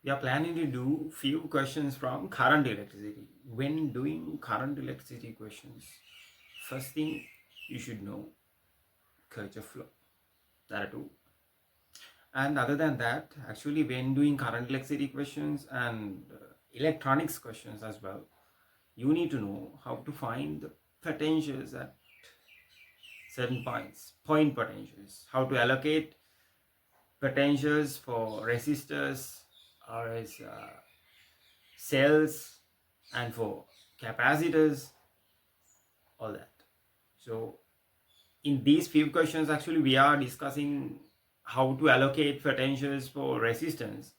We are planning to do few questions from current electricity. When doing current electricity questions, first thing you should know Kirchhoff law. There are two. And other than that, actually when doing current electricity questions and electronics questions as well, you need to know how to find the potentials at certain points, point potentials, how to allocate potentials for resistors or as cells and for capacitors, all that. So in these few questions, actually we are discussing how to allocate potentials for resistance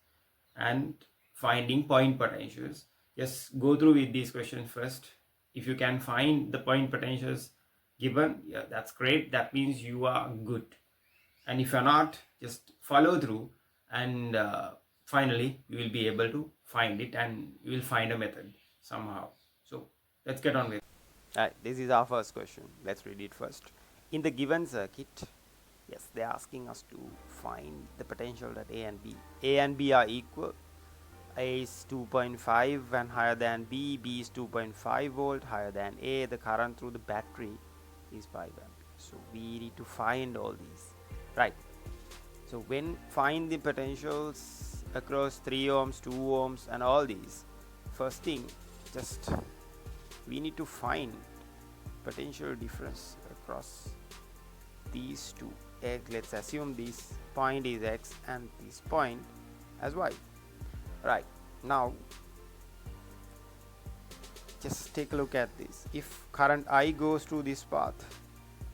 and finding point potentials. Just go through with these questions first. If you can find the point potentials given, yeah, that's great. That means you are good. And if you're not, just follow through, and finally you will be able to find it, and you will find a method somehow. So let's get on with it. This is our first question. Let's read it first. In the given circuit, yes, they're asking us to find the potential at A and B. A and B are equal. A is 2.5 and higher than B. B is 2.5 volt higher than A. The current through the battery is 5 amperes. So we need to find all these, right? So when find the potentials across 3 ohms, 2 ohms and all these, first thing, just we need to find potential difference across these two. Let's assume this point is X and this point as Y. Right, now just take a look at this. If current I goes through this path,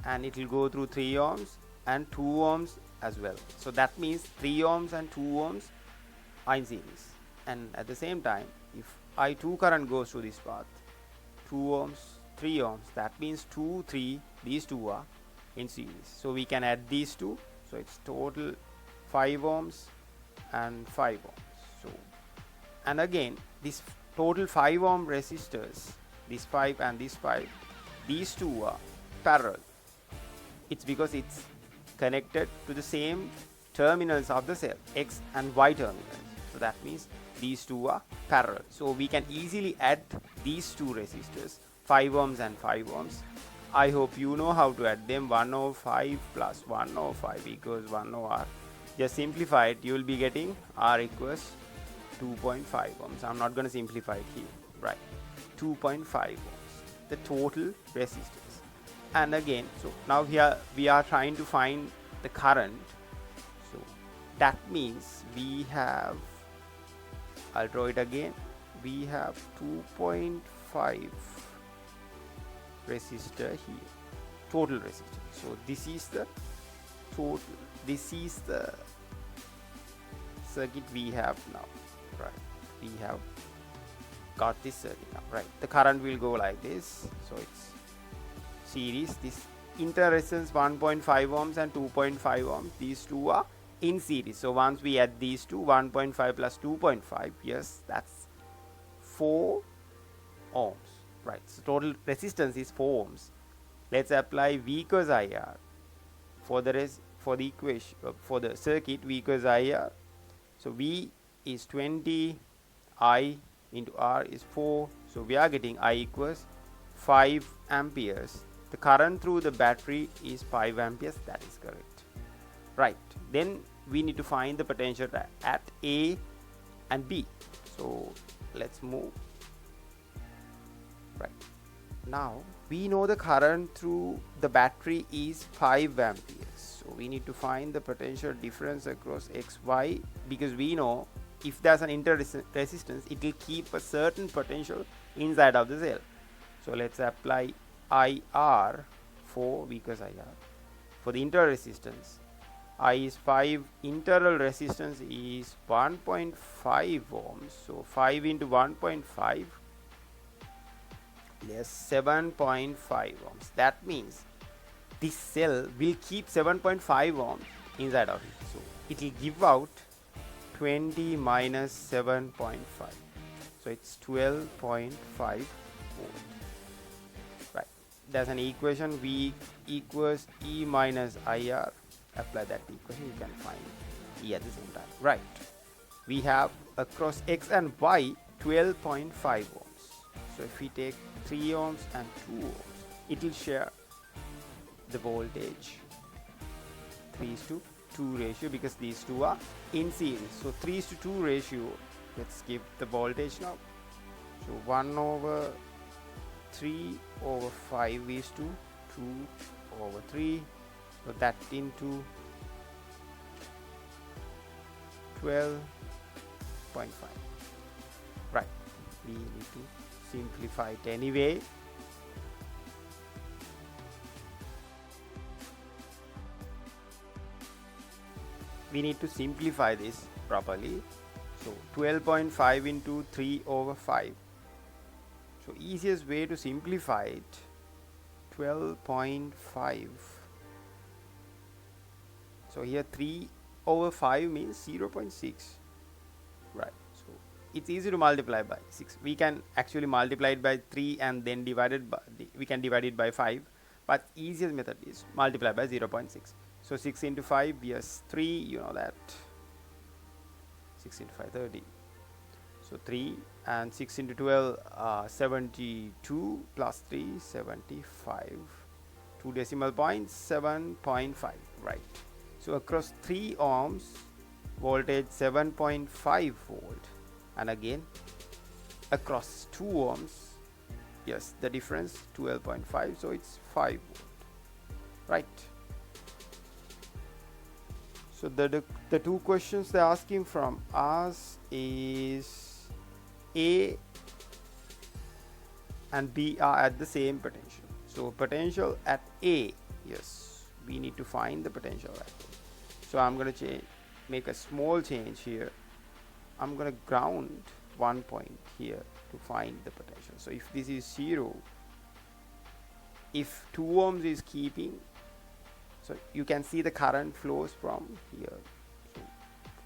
and it will go through 3 ohms and 2 ohms as well. So that means 3 ohms and 2 ohms are in series. And at the same time, if I2 current goes through this path, 2 ohms, 3 ohms, that means 2, 3, these two are in series. So we can add these two. So it's total 5 ohms and 5 ohms. So, and again, this total 5 ohm resistors, this 5 and this 5, these two are parallel. It's because it's connected to the same terminals of the cell, X and Y terminals. So that means these two are parallel. So we can easily add these two resistors, 5 ohms and 5 ohms. I hope you know how to add them. 1 over 5 plus 1 over 5 equals 1 over R. Just simplify it, you will be getting R equals 2.5 ohms. I'm not going to simplify it here, right? 2.5 ohms, the total resistors. And again, so now here we are trying to find the current. So that means we have, I'll draw it again, we have 2.5 resistor here, total resistor. So this is the total, this is the circuit we have now, right? We have got this circuit now, right? The current will go like this. So it's series, this inter resistance 1.5 ohms and 2.5 ohms, these two are in series. So once we add these two, 1.5 plus 2.5, yes, that's 4 ohms, right? So total resistance is 4 ohms. Let's apply V equals IR for the equation, for the circuit. V equals IR. So V is 20, I into R is 4. So we are getting I equals 5 amperes. The current through the battery is 5 amperes. That is correct, right? Then we need to find the potential at A and B. So let's move. Right, now we know the current through the battery is 5 amperes. So we need to find the potential difference across X, Y, because we know if there's an inter resistance, it will keep a certain potential inside of the cell. So let's apply IR for V equals IR for the inter resistance. I is 5, internal resistance is 1.5 ohms. So 5 into 1.5 less 7.5 ohms. That means this cell will keep 7.5 ohms inside of it. So it will give out 20 minus 7.5. So it's 12.5 volt. Right. There's an equation, V equals E minus IR. Apply that equation, you can find E at the same time. Right. We have across X and Y 12.5 ohms. So if we take 3 ohms and 2 ohms, it will share the voltage 3 is to 2 ratio, because these two are in series. So 3 is to 2 ratio. Let's give the voltage now. So 1 over 3 over 5 is to 2 over 3. So that into 12.5. Right. We need to simplify it anyway. We need to simplify this properly. So 12.5 into 3 over 5. So easiest way to simplify it, 12.5. So here 3 over 5 means 0.6. Right. So it's easy to multiply by 6. We can actually multiply it by 3 and then we can divide it by 5. But easiest method is multiply by 0.6. So 6 into 5, yes, 3, you know that. 6 into 5, 30. So 3 and 6 into 12, 72 plus 3, 75. 2 decimal points, 7.5, right. So across 3 ohms, voltage 7.5 volt. And again, across 2 ohms, yes, the difference 12.5, so it's 5 volt, right. So the two questions they're asking from us is A and B are at the same potential. So potential at A, yes, we need to find the potential at A. So I'm going to make a small change here. I'm going to ground 1 point here to find the potential. So if this is 0, if 2 ohms is keeping, so you can see the current flows from here. So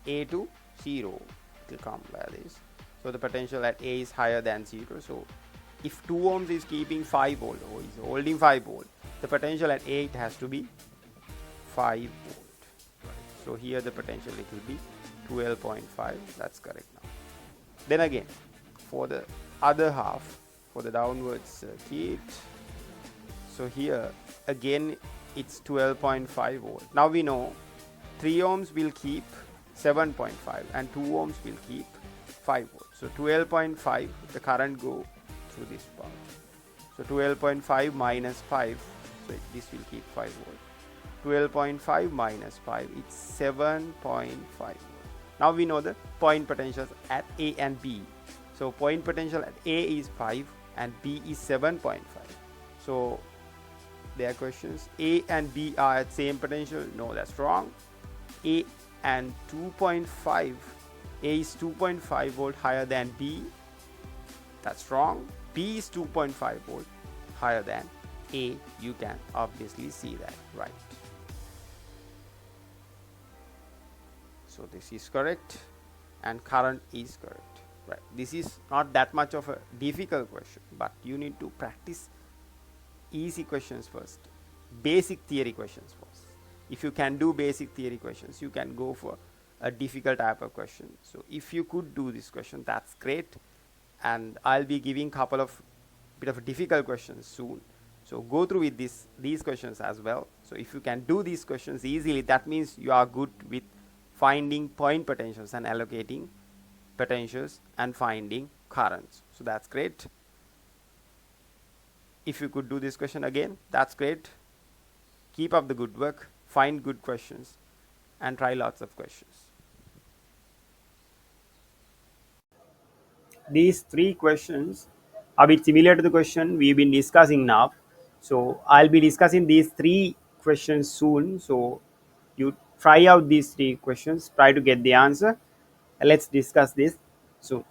A to 0, it will come like this. So the potential at A is higher than 0. So if 2 ohms is keeping 5 volt or is holding 5 volt, the potential at A it has to be 5 volt. So here the potential it will be 12.5. That's correct now. Then again, for the other half, for the downward circuit, so here again it's 12.5 volt. Now we know 3 ohms will keep 7.5 and 2 ohms will keep 5 volt. So 12.5, the current go through this part. So 12.5 minus 5, so this will keep 5 volt. 12.5 minus 5, it's 7.5 volt. Now we know the point potentials at A and B. So point potential at A is 5 and B is 7.5. So their questions, A and B are at same potential. No, that's wrong. A and 2.5, A is 2.5 volt higher than B. That's wrong. B is 2.5 volt higher than A. You can obviously see that, right? So this is correct and current is correct, right? This is not that much of a difficult question, but you need to practice easy questions first, basic theory questions first. If you can do basic theory questions, you can go for a difficult type of question. So if you could do this question, that's great. And I'll be giving couple of bit of difficult questions soon. So go through with these questions as well. So if you can do these questions easily, that means you are good with finding point potentials and allocating potentials and finding currents. So that's great. If you could do this question again, that's great. Keep up the good work, find good questions and try lots of questions. These 3 questions are a bit similar to the question we've been discussing now. So I'll be discussing these 3 questions soon. So you try out these 3 questions, try to get the answer. Let's discuss this soon.